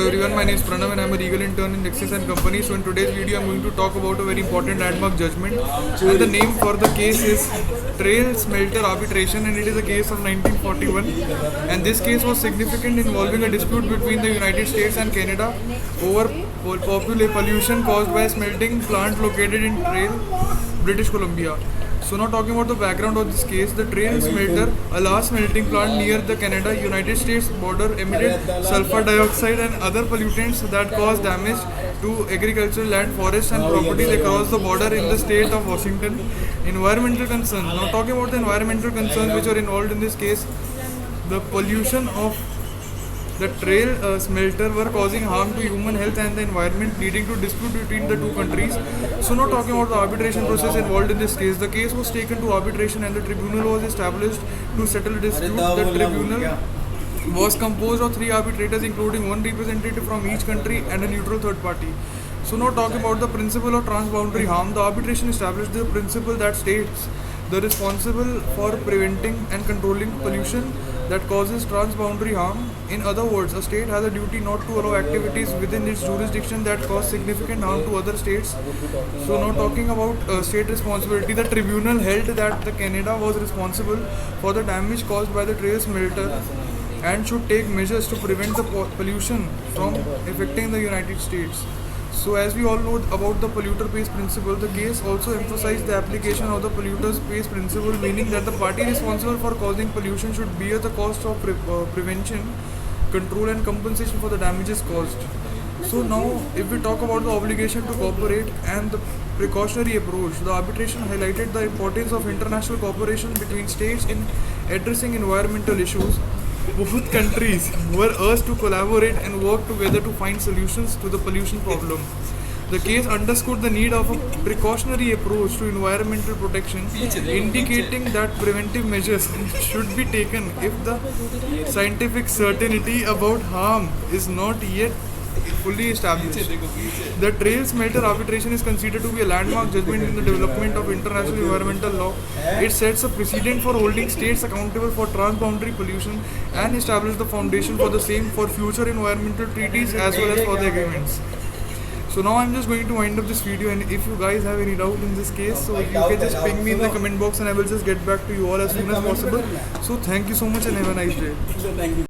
Everyone, my name is Pranav and I am a legal intern in Nexus and Company. So in today's video, I am going to talk about a very important landmark judgment. And the name for the case is Trail Smelter Arbitration, and it is a case of 1941. And this case was significant, involving a dispute between the United States and Canada over pollution caused by a smelting plant located in Trail, British Columbia. So now talking about the background of this case, the Trail Smelter, a large smelting plant near the Canada-United States border, emitted sulfur dioxide and other pollutants that caused damage to agricultural land, forests and properties across the border in the state of Washington. Environmental concerns. Now talking about the environmental concerns which are involved in this case, the pollution of the trail smelter were causing harm to human health and the environment, leading to dispute between the two countries. So now talking about the arbitration process involved in this case, the case was taken to arbitration and the tribunal was established to settle a dispute. The tribunal was composed of 3 arbitrators, including 1 representative from each country and a neutral third party. So now talking about the principle of transboundary harm, the arbitration established the principle that states the responsible for preventing and controlling pollution that causes transboundary harm. In other words, a state has a duty not to allow activities within its jurisdiction that cause significant harm to other states. So now talking about state responsibility, the tribunal held that the Canada was responsible for the damage caused by the trail smelter and should take measures to prevent the pollution from affecting the United States. So as we all know about the polluter pays principle, the case also emphasized the application of the polluter pays principle, meaning that the party responsible for causing pollution should bear the cost of prevention, control and compensation for the damages caused. So now if we talk about the obligation to cooperate and the precautionary approach, the arbitration highlighted the importance of international cooperation between states in addressing environmental issues. Both countries were urged to collaborate and work together to find solutions to the pollution problem. The case underscored the need of a precautionary approach to environmental protection, indicating that preventive measures should be taken if the scientific certainty about harm is not yet fully established. The trail smelter arbitration is considered to be a landmark judgment in the development of international environmental law. It sets a precedent for holding states accountable for transboundary pollution and establishes the foundation for the same for future environmental treaties as well as for the agreements. So now I'm just going to wind up this video, and if you guys have any doubt in this case, so you can just ping me in the comment box and I will just get back to you all as soon as possible. So thank you so much and have a nice day.